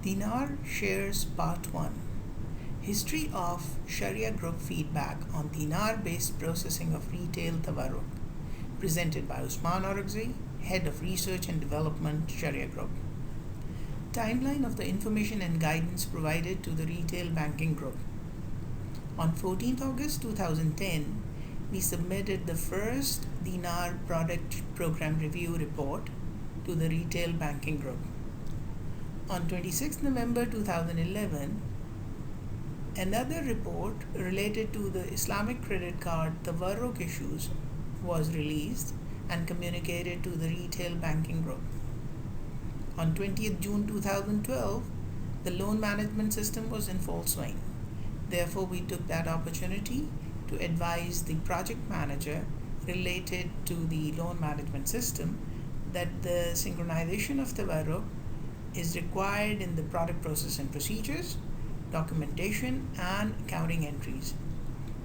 Dinar shares Part 1: History of Sharia Group Feedback on Dinar based processing of retail tawarruk. Presented by Usman Orakzai, Head of Research and Development, Sharia Group. Timeline of the information and guidance provided to the retail banking group. On 14th August 2010, we submitted the first Dinar Product Program Review Report to the retail banking group. On 26th November 2011, another report related to the Islamic credit card tawarruk issues was released and communicated to the retail banking group. On 20th June 2012, the loan management system was in full swing. Therefore, we took that opportunity to advise the project manager related to the loan management system that the synchronization of tawarruk is required in the product process and procedures, documentation, and accounting entries.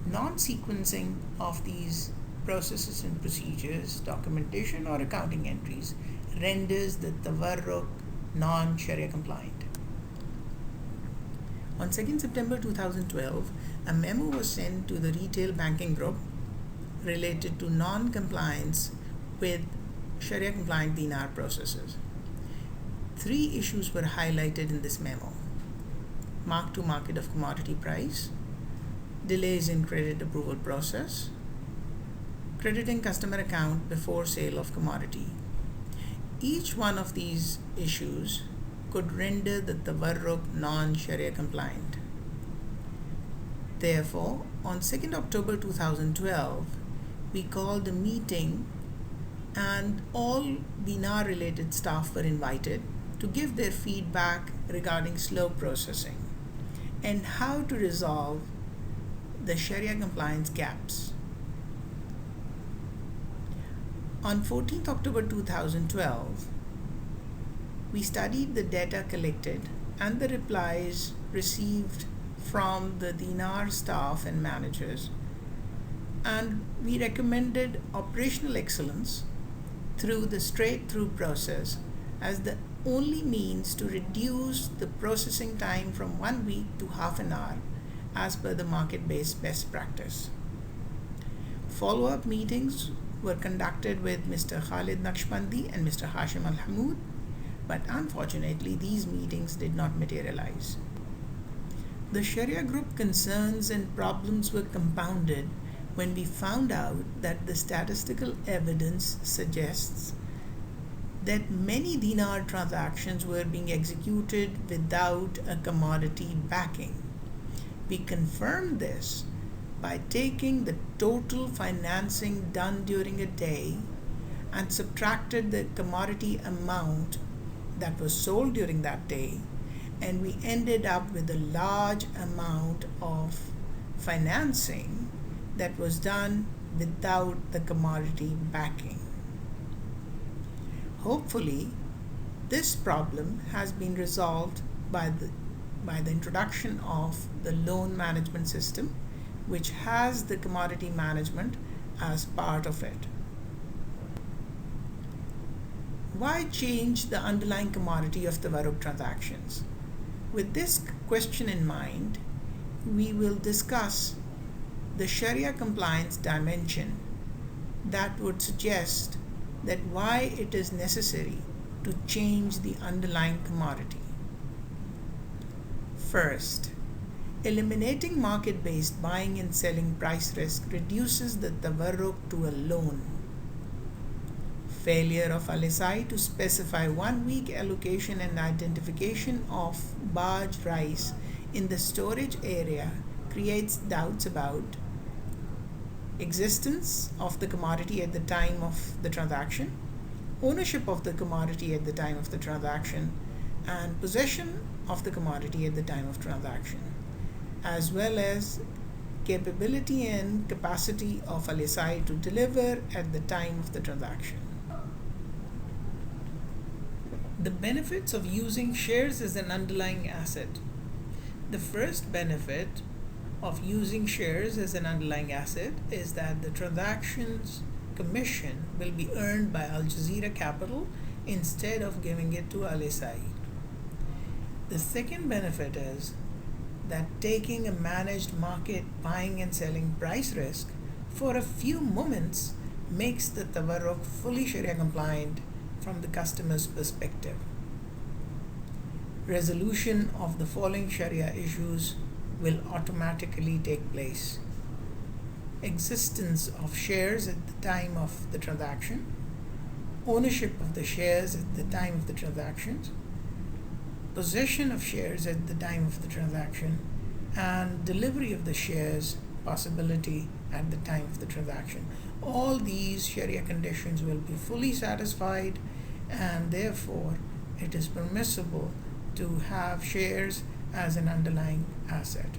Non-sequencing of these processes and procedures, documentation, or accounting entries renders the tawarruk non-Sharia compliant. On 2nd September 2012, a memo was sent to the retail banking group related to non-compliance with Sharia compliant dinar processes. 3 issues were highlighted in this memo: mark to market of commodity price, delays in credit approval process, crediting customer account before sale of commodity. Each one of these issues could render the tawarruk non-Sharia compliant. Therefore, on 2nd October 2012, we called a meeting and all Dinar related staff were invited to give their feedback regarding slow processing and how to resolve the Sharia compliance gaps. On 14th October 2012, we studied the data collected and the replies received from the Dinar staff and managers, and we recommended operational excellence through the straight-through process as the only means to reduce the processing time from 1 week to half an hour as per the market-based best practice. Follow-up meetings were conducted with Mr. Khalid Naqshbandi and Mr. Hashim Al-Hamoud, but unfortunately these meetings did not materialize. The Sharia group concerns and problems were compounded when we found out that the statistical evidence suggests that many dinar transactions were being executed without a commodity backing. We confirmed this by taking the total financing done during a day and subtracted the commodity amount that was sold during that day, and we ended up with a large amount of financing that was done without the commodity backing. Hopefully, this problem has been resolved by the introduction of the loan management system, which has the commodity management as part of it. Why change the underlying commodity of tawarruk transactions? With this question in mind, we will discuss the Sharia compliance dimension that would suggest that why it is necessary to change the underlying commodity. First, eliminating market-based buying and selling price risk reduces the tawarruk to a loan. Failure of LSI to specify 1 week allocation and identification of barge rice in the storage area creates doubts about existence of the commodity at the time of the transaction, ownership of the commodity at the time of the transaction, and possession of the commodity at the time of transaction, as well as capability and capacity of LSI to deliver at the time of the transaction. The benefits of using shares as an underlying asset. The first benefit of using shares as an underlying asset is that the transaction's commission will be earned by Al Jazeera Capital instead of giving it to LSI. The second benefit is that taking a managed market buying and selling price risk for a few moments makes the tawarruk fully Sharia compliant from the customer's perspective. Resolution of the following Sharia issues will automatically take place: existence of shares at the time of the transaction, ownership of the shares at the time of the transactions, possession of shares at the time of the transaction, and delivery of the shares possibility at the time of the transaction. All these Sharia conditions will be fully satisfied, and therefore it is permissible to have shares as an underlying asset.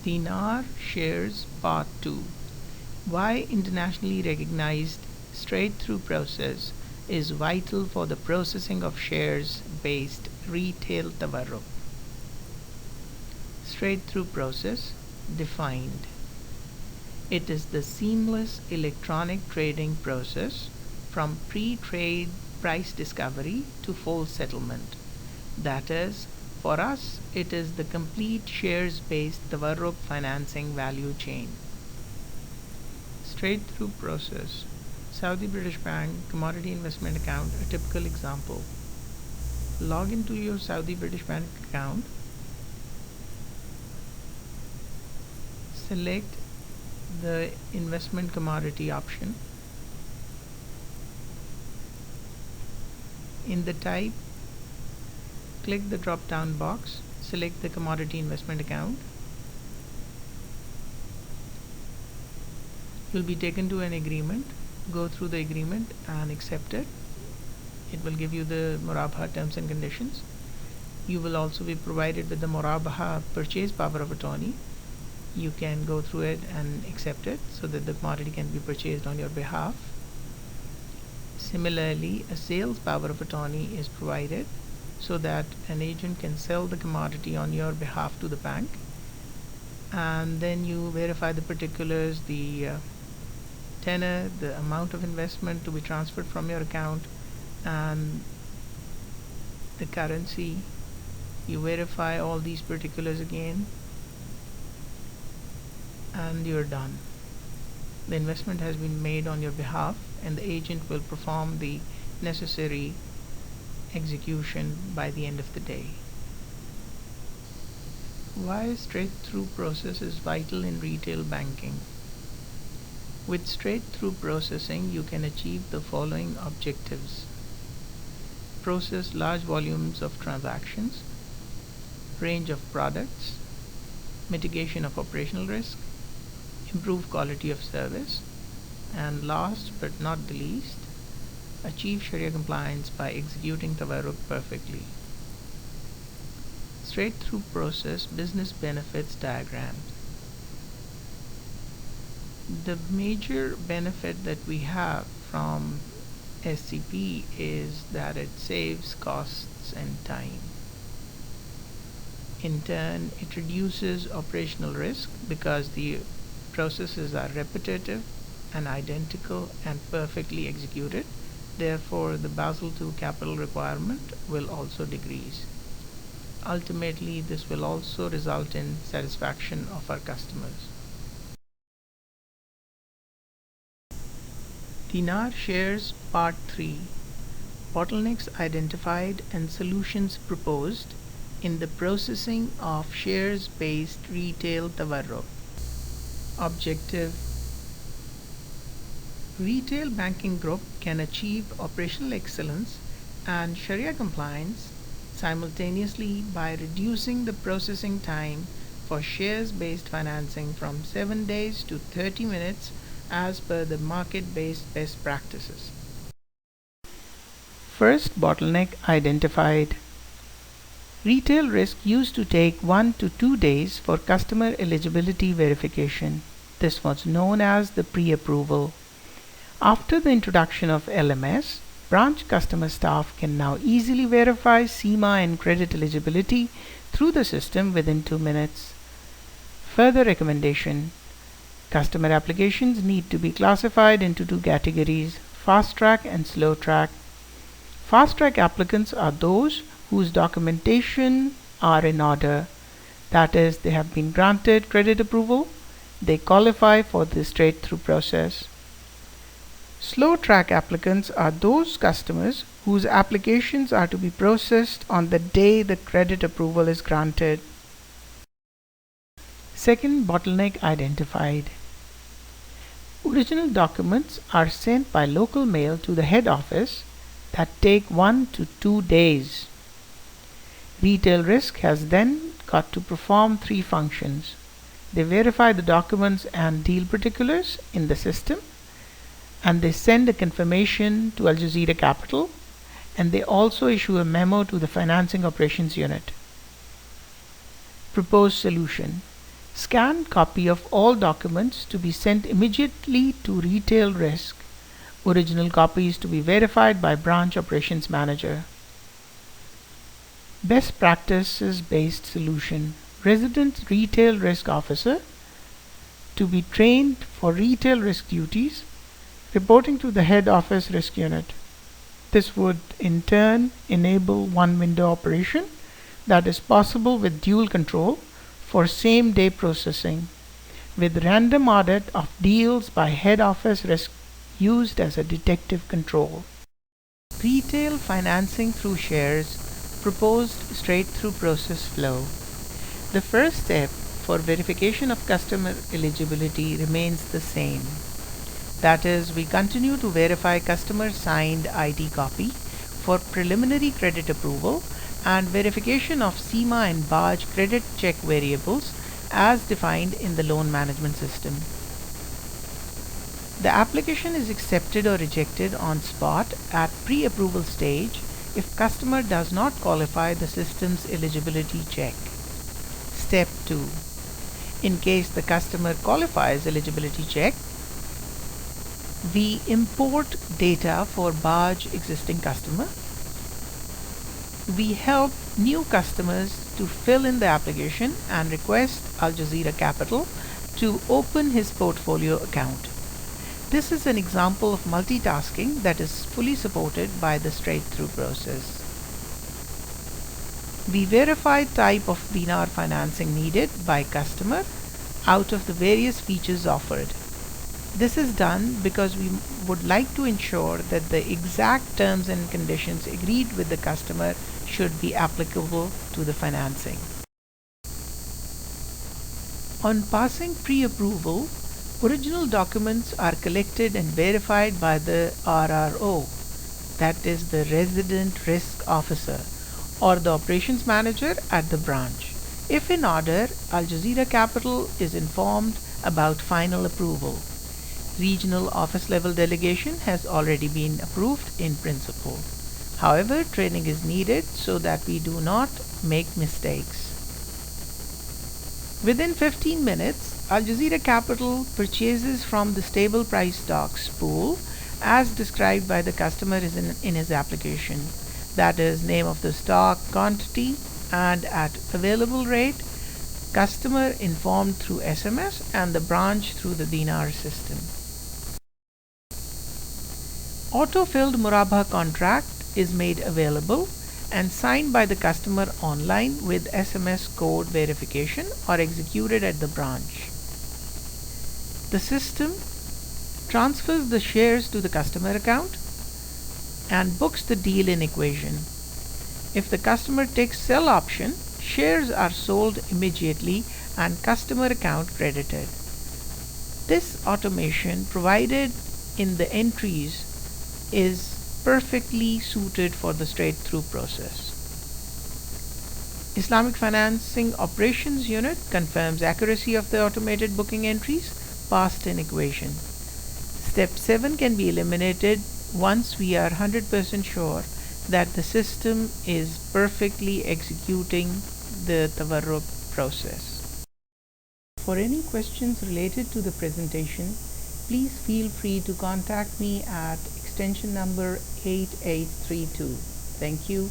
Dinar Shares Part 2. Why internationally recognized straight-through process is vital for the processing of shares-based retail tawarruk. Straight-through process defined. It is the seamless electronic trading process from pre-trade price discovery to full settlement. That is, for us, it is the complete shares-based tawarruk financing value chain. Straight-through process. Saudi British Bank Commodity Investment Account, a typical example. Log into your Saudi British Bank account. Select the investment commodity option. In the type, click the drop down box, select the commodity investment account. You'll be taken to an agreement. Go through the agreement and accept it. It will give you the murabaha terms and conditions. You will also be provided with the murabaha purchase power of attorney. You can go through it and accept it so that the commodity can be purchased on your behalf. Similarly, a sales power of attorney is provided so that an agent can sell the commodity on your behalf to the bank, and then you verify the particulars, the tenor, the amount of investment to be transferred from your account, and the currency. You verify all these particulars again, and you're done. The investment has been made on your behalf, and the agent will perform the necessary execution by the end of the day. Why straight-through process is vital in retail banking? With straight-through processing, you can achieve the following objectives: process large volumes of transactions, range of products, mitigation of operational risk, improve quality of service, and last but not the least, achieve Sharia compliance by executing tawarruk perfectly. Straight-through process business benefits diagram. The major benefit that we have from STP is that it saves costs and time. In turn, it reduces operational risk because the processes are repetitive and identical and perfectly executed. Therefore, the Basel II capital requirement will also decrease. Ultimately, this will also result in satisfaction of our customers. Dinar Shares Part 3. Bottlenecks identified and solutions proposed in the processing of shares-based retail tawarruk. Objective: Retail banking group can achieve operational excellence and Sharia compliance simultaneously by reducing the processing time for shares-based financing from 7 days to 30 minutes as per the market-based best practices. First bottleneck identified. Retail risk used to take 1 to 2 days for customer eligibility verification. This was known as the pre-approval. After the introduction of LMS, branch customer staff can now easily verify SEMA and credit eligibility through the system within 2 minutes. Further recommendation: customer applications need to be classified into 2 categories: fast track and slow track. Fast track applicants are those whose documentation are in order, that is, they have been granted credit approval, they qualify for the straight-through process. Slow track applicants are those customers whose applications are to be processed on the day the credit approval is granted. Second bottleneck identified. Original documents are sent by local mail to the head office that take 1 to 2 days. Retail risk has then got to perform 3 functions. They verify the documents and deal particulars in the system, and they send a confirmation to Al Jazeera Capital, and they also issue a memo to the Financing Operations Unit. Proposed solution: scanned copy of all documents to be sent immediately to Retail Risk, original copies to be verified by Branch Operations Manager. Best practices based solution: resident Retail Risk Officer to be trained for retail risk duties, reporting to the Head Office Risk Unit. This would in turn enable one window operation that is possible with dual control for same-day processing, with random audit of deals by Head Office Risk used as a detective control. Retail financing through shares. Proposed straight-through process flow. The first step for verification of customer eligibility remains the same. That is, we continue to verify customer signed ID copy for preliminary credit approval and verification of SEMA and BAJ credit check variables as defined in the loan management system. The application is accepted or rejected on spot at pre-approval stage if customer does not qualify the system's eligibility check. Step 2. In case the customer qualifies eligibility check, we import data for BAJ existing customer. We help new customers to fill in the application and request Al Jazeera Capital to open his portfolio account. This is an example of multitasking that is fully supported by the straight-through process. We verify type of Dinar financing needed by customer out of the various features offered. This is done because we would like to ensure that the exact terms and conditions agreed with the customer should be applicable to the financing. On passing pre-approval, original documents are collected and verified by the RRO, that is the Resident Risk Officer, or the Operations Manager at the branch. If in order, Al Jazeera Capital is informed about final approval. Regional office level delegation has already been approved in principle. However, training is needed so that we do not make mistakes. Within 15 minutes, Al Jazeera Capital purchases from the stable price stocks pool as described by the customer in his application. That is, name of the stock, quantity, and at available rate, customer informed through SMS and the branch through the Dinar system. Auto-filled murabaha contract is made available and signed by the customer online with SMS code verification or executed at the branch. The system transfers the shares to the customer account and books the deal in equation. If the customer takes sell option, shares are sold immediately and customer account credited. This automation provided in the entries is perfectly suited for the straight-through process. Islamic Financing Operations Unit confirms accuracy of the automated booking entries passed in equation. Step 7 can be eliminated once we are 100% sure that the system is perfectly executing the tawarruk process. For any questions related to the presentation, please feel free to contact me at extension number 8832. Thank you.